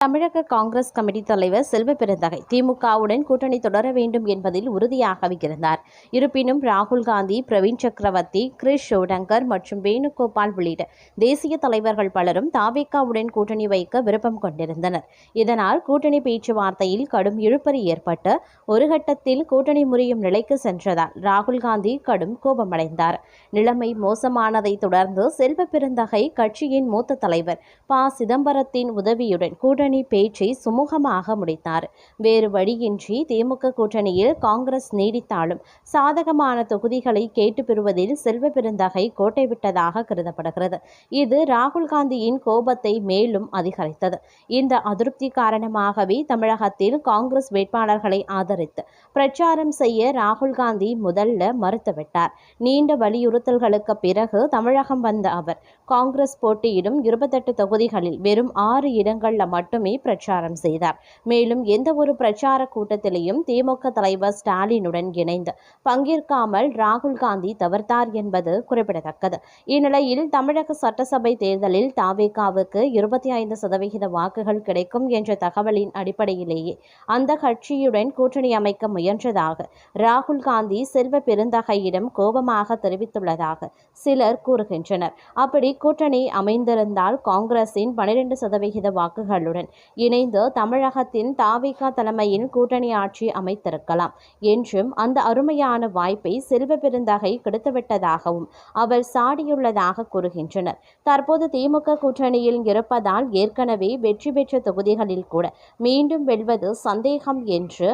தமிழக காங்கிரஸ் கமிட்டி தலைவர் செல்வ பெருந்தகை திமுகவுடன் கூட்டணி தொடர வேண்டும் என்பதில் உறுதியாகவே இருந்தார். இருப்பினும் ராகுல் காந்தி, பிரவீன் சக்கரவர்த்தி, கிரிஷ் ஷோடங்கர் மற்றும் வேணுகோபால் உள்ளிட்ட தேசிய தலைவர்கள் பலரும் தாவேகாவுடன் கூட்டணி வைக்க விருப்பம் கொண்டிருந்தனர். இதனால் கூட்டணி பேச்சுவார்த்தையில் கடும் இழுபறி ஏற்பட்டு ஒரு கட்டத்தில் கூட்டணி முறியும் நிலைக்கு சென்றதால் ராகுல் காந்தி கடும் கோபமடைந்தார். நிலைமை மோசமானதை தொடர்ந்து செல்வ பெருந்தகை கட்சியின் மூத்த தலைவர் ப. சிதம்பரத்தின் உதவியுடன் கூட்டணி பேச்சை சுமூகமாக முடித்தார். வேறு வழியின்றி திமுக கூட்டணியில் காங்கிரஸ் நீடித்தாலும் சாதகமான தொகுதிகளை கேட்டு பெறுவதில் செல்வ பெருந்தகை கோட்டை விட்டதாக கருதப்படுகிறது. இது ராகுல் காந்தியின் கோபத்தை மேலும் அதிகரித்தது. இந்த அதிருப்தி காரணமாகவே தமிழகத்தில் காங்கிரஸ் வேட்பாளர்களை ஆதரித்து பிரச்சாரம் செய்ய ராகுல் காந்தி முதல்ல மறுத்துவிட்டார். நீண்ட வலியுறுத்தல்களுக்கு பிறகு தமிழகம் வந்த அவர் காங்கிரஸ் போட்டியிடும் 28 தொகுதிகளில் வெறும் 6 இடங்கள்ல மட்டுமே பிரச்சாரம் செய்தார். மேலும் எந்த ஒரு பிரச்சார கூட்டத்திலையும் திமுக தலைவர் ஸ்டாலினுடன் இணைந்து பங்கேற்காமல் ராகுல் காந்தி தவிர்த்தார் என்பது குறிப்பிடத்தக்கது. இந்நிலையில் தமிழக சட்டசபை தேர்தலில் தாவேகாவுக்கு 25% வாக்குகள் கிடைக்கும் என்ற தகவலின் அடிப்படையிலேயே அந்த கட்சியுடன் கூட்டணி அமைக்க முயன்றதாக ராகுல் காந்தி செல்வ பெருந்தகையிடம் கோபமாக தெரிவித்துள்ளதாக சிலர் கூறுகின்றனர். அப்படி கூட்டணி அமைந்திருந்தால் காங்கிரசின் 12% வாக்குகளுடன் இணைந்து தமிழகத்தின் தாவேகா தலைமையில் கூட்டணி ஆட்சி அமைத்திருக்கலாம் என்றும் அந்த அருமையான வாய்ப்பை செல்வ பெருந்தகை கெடுத்துவிட்டதாகவும் அவர் சாடியுள்ளதாக கூறுகின்றனர். தற்போது திமுக கூட்டணியில் இருப்பதால் ஏற்கனவே வெற்றி பெற்ற தொகுதிகளில் கூட மீண்டும் வெல்வது சந்தேகம் என்று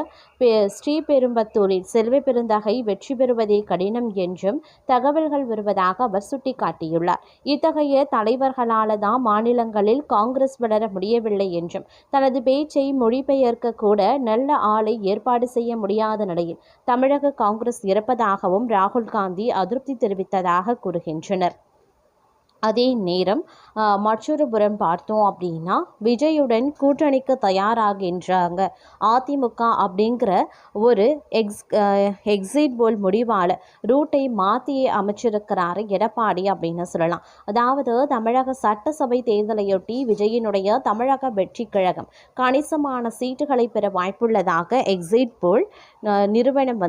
ஸ்ரீபெரும்பத்தூரில் செல்வ பெருந்தகை வெற்றி பெறுவதே கடினம் என்றும் தகவல்கள் வருவதாக அவர் சுட்டிக்காட்டியுள்ளார். இத்தகைய தலைவர்களால் தான் மாநிலங்களில் காங்கிரஸ் வளர முடியவில்லை என்றும் தனது பேச்சை மொழிபெயர்க்க கூட நல்ல ஆளை ஏற்பாடு செய்ய முடியாத நிலையில் தமிழக காங்கிரஸ் இருப்பதாகவும் ராகுல் காந்தி அதிருப்தி தெரிவித்ததாக கூறுகின்றனர். அதே நேரம் மற்றொரு புறம் பார்த்தோம் அப்படின்னா விஜயுடன் கூட்டணிக்கு தயாராகின்றாங்க அதிமுக அப்படிங்கிற ஒரு எக்ஸிட் போல் முடிவால் ரூட்டை மாற்றியே அமைச்சிருக்கிறாரு எடப்பாடி அப்படின்னு சொல்லலாம். அதாவது தமிழக சட்டசபை தேர்தலையொட்டி விஜயினுடைய தமிழக வெற்றி கழகம் கணிசமான சீட்டுகளை பெற வாய்ப்புள்ளதாக எக்ஸிட் போல் நிறுவனம்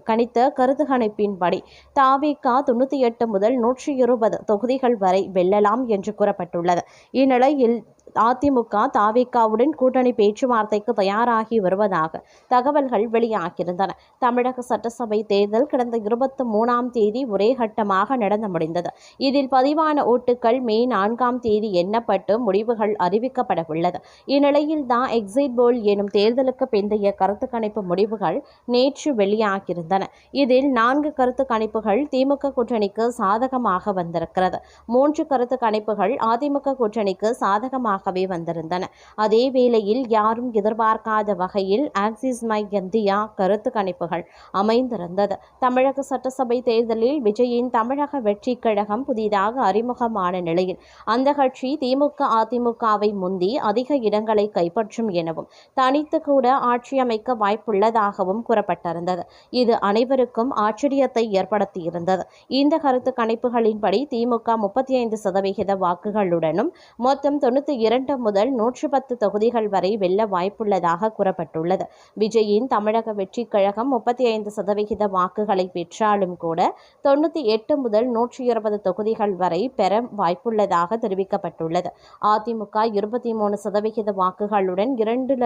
கணித்த கருத்து கணிப்பின்படி தாவேகா 98 முதல் 120 தொகுதிகள் வரை வெல்லலாம் என்று கூறப்பட்டுள்ளது. இந்நிலையில் அதிமுக தாவேகாவுடன் கூட்டணி பேச்சுவார்த்தைக்கு தயாராகி வருவதாக தகவல்கள் வெளியாகியிருந்தன. தமிழக சட்டசபை தேர்தல் கடந்த 23ஆம் தேதி ஒரே கட்டமாக நடந்து முடிந்தது. இதில் பதிவான ஓட்டுகள் மே 4ஆம் தேதி எண்ணப்பட்டு முடிவுகள் அறிவிக்கப்பட உள்ளது. இந்நிலையில் தான் எக்ஸிட் போல் எனும் தேர்தலுக்கு பிந்தைய கருத்து கணிப்பு முடிவுகள் நேற்று வெளியாகியிருந்தன. இதில் 4 கருத்து கணிப்புகள் திமுக கூட்டணிக்கு சாதகமாக வந்திருக்கிறது. 3 கருத்து கணிப்புகள் அதிமுக கூட்டணிக்கு சாதகமாக வந்திருந்தன. அதே வேளையில் யாரும் எதிர்பார்க்காத வகையில் ஆக்சிஸ் மை இந்தியா கருத்து கணிப்புகள் அமைந்திருந்தது. தமிழக சட்டசபை தேர்தலில் விஜயின் தமிழக வெற்றி கழகம் புதிதாக அறிமுகமான நிலையில் அந்த கட்சி திமுக அதிமுகவை முந்தி அதிக இடங்களை கைப்பற்றும் எனவும் தனித்து கூட ஆட்சி அமைக்க வாய்ப்புள்ளதாகவும் கூறப்பட்டிருந்தது. இது அனைவருக்கும் ஆச்சரியத்தை ஏற்படுத்தியிருந்தது. இந்த கருத்து கணிப்புகளின்படி திமுக 35% வாக்குகளுடனும் மொத்தம் 92 முதல் 110 தொகுதிகள் வரை வெல்ல வாய்ப்புள்ளதாக கூறப்பட்டுள்ளது. விஜயின் தமிழக வெற்றி கழகம் 35% வாக்குகளை பெற்றாலும் கூட 98 முதல் 120 தொகுதிகள் வரை பெற வாய்ப்புள்ளதாக தெரிவிக்கப்பட்டுள்ளது. அதிமுக 23% வாக்குகளுடன் 2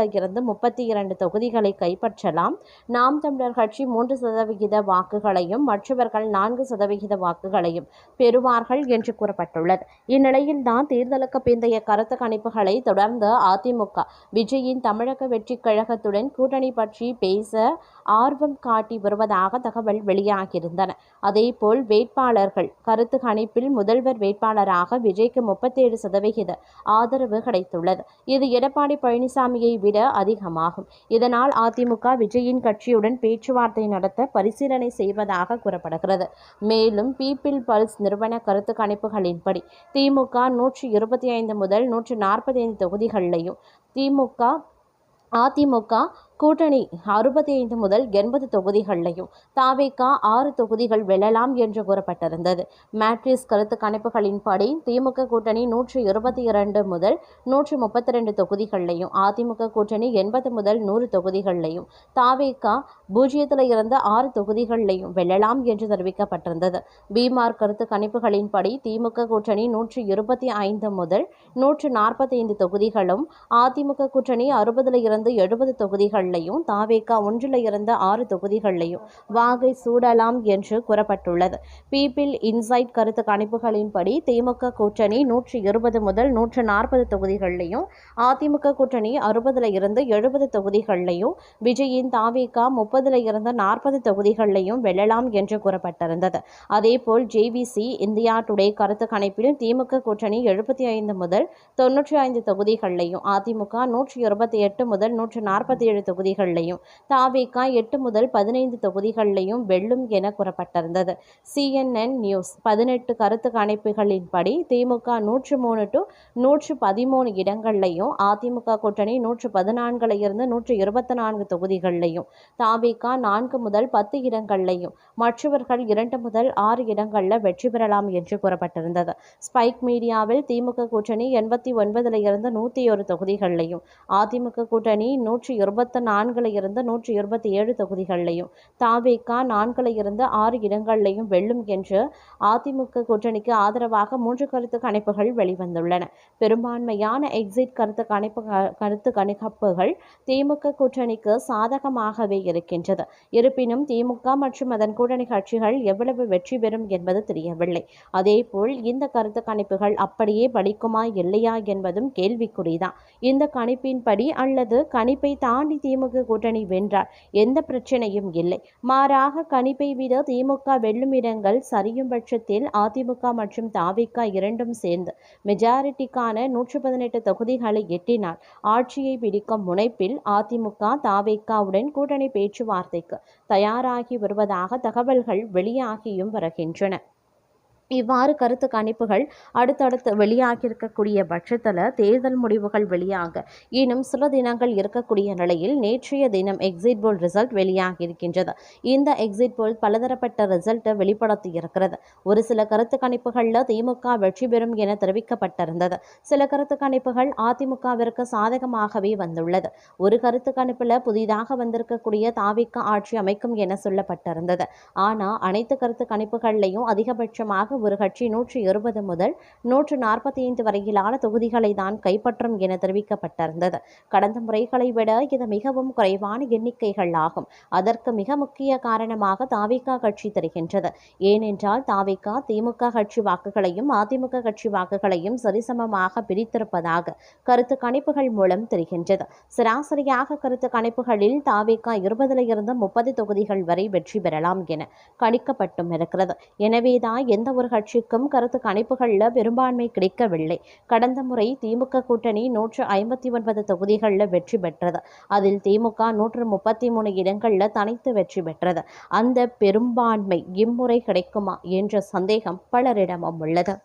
32 தொகுதிகளை கைப்பற்றலாம். நாம் தமிழர் கட்சி 3% வாக்குகளையும் மற்றவர்கள் 4% வாக்குகளையும் பெறுவார்கள் என்று கூறப்பட்டுள்ளது. இந்நிலையில் தான் தேர்தலுக்கு பிந்தைய கருத்து கணிப்புகளை தொடர்ந்து அதிமுக விஜயின் தமிழக வெற்றி கழகத்துடன் கூட்டணி பற்றி பேச ஆர்வம் காட்டி வருவதாக தகவல் வெளியாகியிருந்தன. அதேபோல் வேட்பாளர்கள் கருத்து கணிப்பில் முதல்வர் வேட்பாளராக விஜய்க்கு 37% ஆதரவு கிடைத்துள்ளது. இது எடப்பாடி பழனிசாமியை விட அதிகமாகும். இதனால் அதிமுக விஜயின் கட்சியுடன் பேச்சுவார்த்தை நடத்த பரிசீலனை செய்வதாக கூறப்படுகிறது. மேலும் பீப்பிள் பல்ஸ் நிறுவன கருத்து கணிப்புகளின்படி திமுக 125 முதல் 145 தொகுதிகளிலையும் அதிமுக கூட்டணி 65 முதல் 80 தொகுதிகளிலையும், தாவேகா 6 தொகுதிகள் வெல்லலாம் என்று கூறப்பட்டிருந்தது. மேட்ரிக்ஸ் கருத்து கணிப்புகளின்படி திமுக கூட்டணி 122 முதல் 132 தொகுதிகளிலையும், அதிமுக கூட்டணி 80 முதல் 100 தொகுதிகளிலையும், தாவேகா 0 இருந்து 6 தொகுதிகளிலையும் வெல்லலாம் என்று தெரிவிக்கப்பட்டிருந்தது. பீமார் கருத்து கணிப்புகளின்படி திமுக கூட்டணி 125 முதல் 145 தொகுதிகளும், அதிமுக கூட்டணி 60 இருந்து 70 தொகுதிகளிலையும், தாவேகா 1 இருந்து 6 தொகுதிகளிலையும் வாகை சூடலாம் என்று கூறப்பட்டுள்ளது. பீப்பிள் இன்சைட் கருத்து கணிப்புகளின்படி திமுக கூட்டணி 120 முதல் 140 தொகுதிகளிலையும், அதிமுக கூட்டணி 60 இருந்து 70 தொகுதிகளிலையும், விஜயின் தாவேகா 30 இருந்து 40 தொகுதிகளிலையும் வெல்லலாம் என்று கூறப்பட்டிருந்தது. அதேபோல் ஜேவிசி இந்தியா டுடே கருத்து கணிப்பில் திமுக கூட்டணி 75 முதல் 95 தொகுதிகளிலையும், அதிமுக 128 முதல் 147 தொகுதிகளிலையும், தாவேகா 8 முதல் 15 தொகுதிகளிலையும் வெல்லும் என கூறப்பட்டிருந்தது. CNN நியூஸ் 18 கருத்து கணிப்புகளின்படி திமுக 103 to 113 இடங்களிலையும், அதிமுக கூட்டணி 114 இருந்து 124 தொகுதிகளிலையும், தாவேகா 4 முதல் 10 இடங்களிலையும், மற்றவர்கள் 2 முதல் 6 இடங்களில் வெற்றி பெறலாம் என்று கூறப்பட்டிருந்தது. ஸ்பைக் மீடியாவில் திமுக கூட்டணி 89 இருந்து 101 தொகுதிகளிலையும், அதிமுக கூட்டணி 124 இருந்து 127 தொகுதிகளிலையும், தாவேகா 4 இருந்து 6 இடங்களிலையும் வெல்லும் என்று அதிமுக கூட்டணிக்கு ஆதரவாக 3 கருத்து கணிப்புகள் வெளிவந்துள்ளன. பெரும்பான்மையான எக்ஸிட் கருத்து கணிப்புகள் திமுக கூட்டணிக்கு சாதகமாகவே இருக்கின்றது. இருப்பினும் திமுக மற்றும் அதன் கூட்டணி கட்சிகள் எவ்வளவு வெற்றி பெறும் என்பது தெரியவில்லை. அதேபோல் இந்த கருத்து கணிப்புகள் அப்படியே பலிக்குமா இல்லையா என்பதும் கேள்விக்குறிதான். இந்த கணிப்பின்படி அல்லது கணிப்பை தாண்டி திமுக கூட்டணி வென்றால் எந்த பிரச்சனையும் இல்லை. மாறாக கணிப்பை விட திமுக வெல்லும் இடங்கள் சரியும் பட்சத்தில் அதிமுக மற்றும் தாவேகா இரண்டும் சேர்ந்து மெஜாரிட்டிக்கான 118 தொகுதிகளை எட்டினால் ஆட்சியை பிடிக்கும் முனைப்பில் அதிமுக தாவேகாவுடன் கூட்டணி பேச்சுவார்த்தைக்கு தயாராகி வருவதாக தகவல்கள் வெளியாகியும் வருகின்றன. இவ்வாறு கருத்து கணிப்புகள் அடுத்தடுத்து வெளியாகியிருக்கக்கூடிய பட்சத்தில் தேர்தல் முடிவுகள் வெளியாக இன்னும் சில தினங்கள் இருக்கக்கூடிய நிலையில் நேற்றைய தினம் எக்ஸிட் போல் ரிசல்ட் வெளியாகியிருக்கின்றது. இந்த எக்ஸிட் போல் பலதரப்பட்ட ரிசல்ட்டை வெளிப்படுத்தி இருக்கிறது. ஒரு சில கருத்து கணிப்புகளில் திமுக வெற்றி பெறும் என தெரிவிக்கப்பட்டிருந்தது. சில கருத்து கணிப்புகள் அதிமுகவிற்கு சாதகமாகவே வந்துள்ளது. ஒரு கருத்து கணிப்பில் புதிதாக வந்திருக்கக்கூடிய தாவேகா ஆட்சி அமைக்கும் என சொல்லப்பட்டிருந்தது. ஆனால் அனைத்து கருத்து கணிப்புகளிலையும் அதிகபட்சமாக ஒரு கட்சி 120 முதல் 145 வரையிலான தொகுதிகளை தான் கைப்பற்றும் என தெரிவிக்கப்பட்டிருந்தது. கடந்த முறைகளை விட இது மிகவும் குறைவான எண்ணிக்கைகள் ஆகும். அதற்கு மிக முக்கிய காரணமாக தாவேகா கட்சி தெரிகின்றது. ஏனென்றால் தாவேகா திமுக கட்சி வாக்குகளையும் அதிமுக கட்சி வாக்குகளையும் சரிசமமாக பிரித்திருப்பதாக கருத்து கணிப்புகள் மூலம் தெரிகின்றது. சராசரியாக கருத்து கணிப்புகளில் தாவேகா 20 இருந்து 30 தொகுதிகள் வரை வெற்றி பெறலாம் என கணிக்கப்பட்டும் இருக்கிறது. எனவேதான் எந்த ஒரு கட்சிக்கும் கருத்து கணிப்புகளில் பெரும்பான்மை கிடைக்கவில்லை. கடந்த முறை திமுக கூட்டணி 159 தொகுதிகளில் வெற்றி பெற்றது. அதில் திமுக 133 இடங்களில் தனித்து வெற்றி பெற்றது. அந்த பெரும்பான்மை இம்முறை கிடைக்குமா என்ற சந்தேகம் பலரிடமும் உள்ளது.